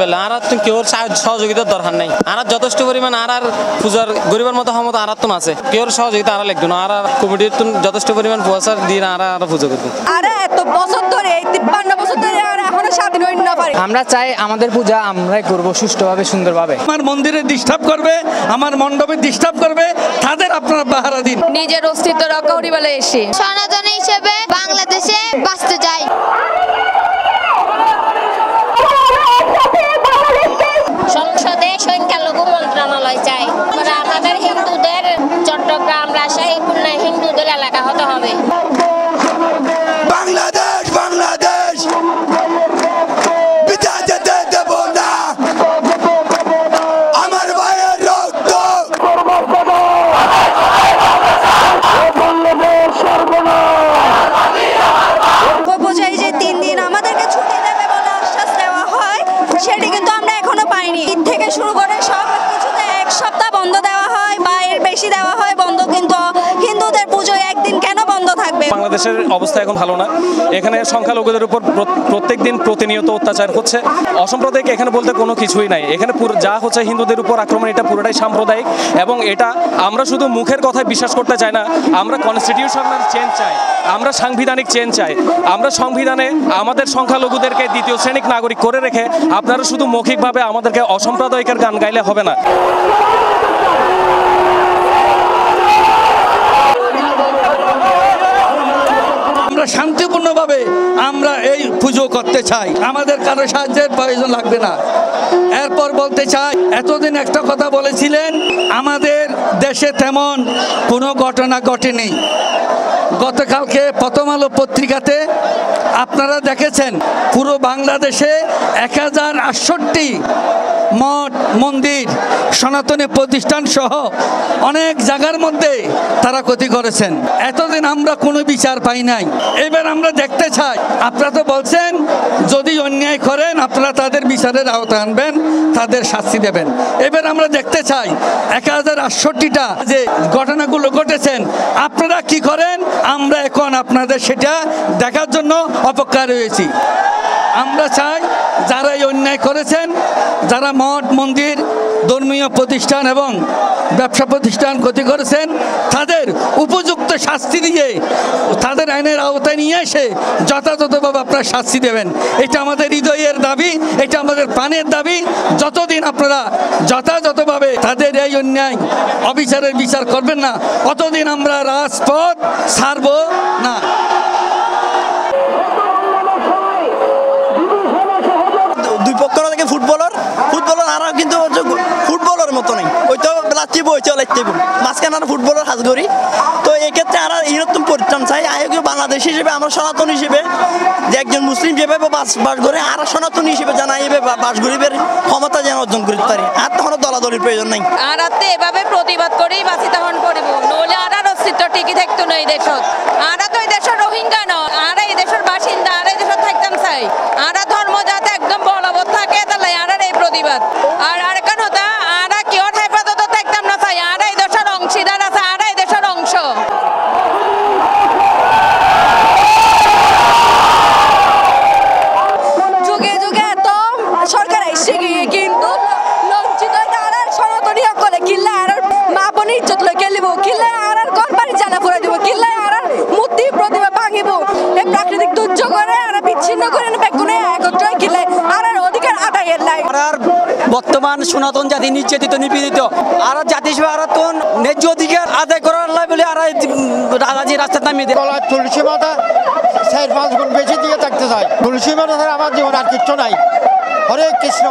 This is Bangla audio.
পেলে আর কেউ সহযোগিতার দরকার নেই আর যথেষ্ট পরিমাণ আর পূজার গরিবের মতো ক্ষমতা আর তো আছে কেউ সহযোগিতা আর লাগতো না আর কমিটির যথেষ্ট পরিমাণ পয়সা দিয়ে আর পূজা করতো আর এত বছর ধরে 53 বছর ধরে আর এখনো স্বাধীন হই না পারে। আমরা চাই আমাদের পূজা আমরাই করব সুষ্ঠুভাবে সুন্দরভাবে। আমার মন্দিরে ডিস্টার্ব করবে, আমার মণ্ডপে ডিস্টার্ব করবে, তাদের আপনারা পাহারা দিন। নিজের অস্তিত্ব রক্ষা করি বলে এসে সনাতনী হিসেবে বাংলাদেশে বাঁচতে চাই। সংসদে সংখ্যালঘু মন্ত্রণালয় চাই। আমাদের হিন্দুদের চট্টগ্রাম রাজশাহী খুলনা হিন্দুদের এলাকা হতে হবে। বাংলাদেশ বাংলাদেশ বিদায় যেতে দেব না, আমার ভাইয়ের রক্ত বোঝাই যে 3 দিন আমাদেরকে ছুটি দেবে বলে আশ্বাস দেওয়া হয়, সেটি কিন্তু আমরা এখনো পাইনি। ঈদ থেকে শুরু করে সব কিছুতে 1 সপ্তাহ বন্ধ দেওয়া হয় বা এর বেশি দেওয়া হয় বন্ধ, কিন্তু হিন্দুদের পুজো একদিন কেন বন্ধ থাকবে? বাংলাদেশের অবস্থা এখন ভালো না। এখানে সংখ্যালঘুদের উপর প্রত্যেক দিন প্রতিনিয়ত অত্যাচার হচ্ছে। অসাম্প্রদায়িক এখানে বলতে কোনো কিছুই নাই। এখানে যা হচ্ছে হিন্দুদের উপর আক্রমণ, এটা পুরোটাই সাম্প্রদায়িক এবং এটা আমরা শুধু মুখের কথায় বিশ্বাস করতে চাই না, আমরা কনস্টিটিউশনাল চেঞ্জ চাই, আমরা সাংবিধানিক চেঞ্জ চাই। আমরা সংবিধানে আমাদের সংখ্যালঘুদেরকে দ্বিতীয় শ্রেণীর নাগরিক করে রেখে আপনারা শুধু মৌখিকভাবে আমাদেরকে অসাম্প্রদায়িকের গান গাইলে হবে না। আমরা শান্তিপূর্ণভাবে আমরা এই পুজো করতে চাই, আমাদের কারো সাহায্যের প্রয়োজন লাগবে না। এরপর বলতে চাই, এতদিন একটা কথা বলেছিলেন, আমাদের দেশে তেমন কোনো ঘটনা ঘটেনি। গতকালকে প্রথম আলো পত্রিকাতে আপনারা দেখেছেন পুরো বাংলাদেশে 1068 মঠ মন্দির সনাতনী প্রতিষ্ঠান সহ অনেক জায়গার মধ্যে তারা ক্ষতি করেছেন। এতদিন আমরা কোনো বিচার পাই নাই। এবার আমরা দেখতে চাই, আপনারা তো বলছেন যদি অন্যায় করেন আপনারা তাদের বিচারের আওতায় আনবেন, তাদের শাস্তি দেবেন। এবার আমরা দেখতে চাই 1068টা যে ঘটনাগুলো ঘটেছেন আপনারা কি করেন, আমরা এখন আপনাদের সেটা দেখার জন্য অপেক্ষা রয়েছি। আমরা চাই যারা এই অন্যায় করেছেন, যারা মঠ মন্দির ধর্মীয় প্রতিষ্ঠান এবং ব্যবসা প্রতিষ্ঠান ক্ষতি করেছেন, তাদের উপযুক্ত শাস্তি দিয়ে তাদের আইনের আওতায় নিয়ে এসে যথাযথভাবে আপনারা শাস্তি দেবেন। এটা আমাদের হৃদয়ের দাবি, এটা আমাদের প্রাণের দাবি। যতদিন আপনারা যথাযথভাবে তাদের এই অন্যায় অবিচারের বিচার করবেন না, অতদিন আমরা রাজপথ ছাড়ব না। দুই পক্ষ থেকে ফুটবলার আর কিন্তু ফুটবলের মতো নেই, ওই তো লাচ্ছি বইছে লাইতে মাঝখানে আর ফুটবলের হাত করি। তো এক্ষেত্রে আর এরকম পরিত্রাণ চাই। আয়োগীয় বাংলাদেশ হিসেবে আমরা সনাতন হিসেবে যে একজন মুসলিম যেভাবে বাস করে আর সনাতন হিসেবে জানা এইভাবে বাস গরিবের ক্ষমতা যেন অর্জন করতে পারি। আর তখন দলাদলির প্রয়োজন নাই। আর এভাবে প্রতিবাদ করেই বাঁচি তখন করিব, নইলে আর অস্তিত্ব টিকি থাকতো না এই দেশত। আর তো এই দেশের রোহিঙ্গা ন, আর এই দেশের বাসিন্দা, আর এই দেশত থাকতাম চাই। আর ধর্ম যাতে একদম বলবৎ থাকে তাহলে আর এই প্রতিবাদ। আর আরেকখান হতা আর কেউ হেফাজত থাকতাম না চাই, আর এই দেশের অংশীদার আছে, আর এই দেশের অংশ। যুগে যুগে এত সরকার এসে গিয়ে কিন্তু লঞ্চিত তারা সনাতনী করে কিল্লা আর মা বোন ইজ্জত লই গেলিব, কিল্লা আর ঘর বাড়ি জানা করে দিব, কিল্লা আর মূর্তি প্রতিমা ভাঙিব। এই প্রাকৃতিক দুর্যোগ করে আর বিচ্ছিন্ন করে বেগুনে একত্র কিল্লা আর অধিকার আদায় লাই। আর বর্তমান সনাতন জাতি নির্যাতিত নিপীড়িত, আর জাতি হিসেবে আর তো ন্যায্য অধিকার আদায় করার লাই বলে আর রাজাজি রাস্তায় নামিয়ে দেয়। তুলসী মাতা 4-5 গুণ বেশি দিয়ে থাকতে চাই। তুলসী মাতা আমার জীবন আর কিচ্ছু নাই। হরে কৃষ্ণ।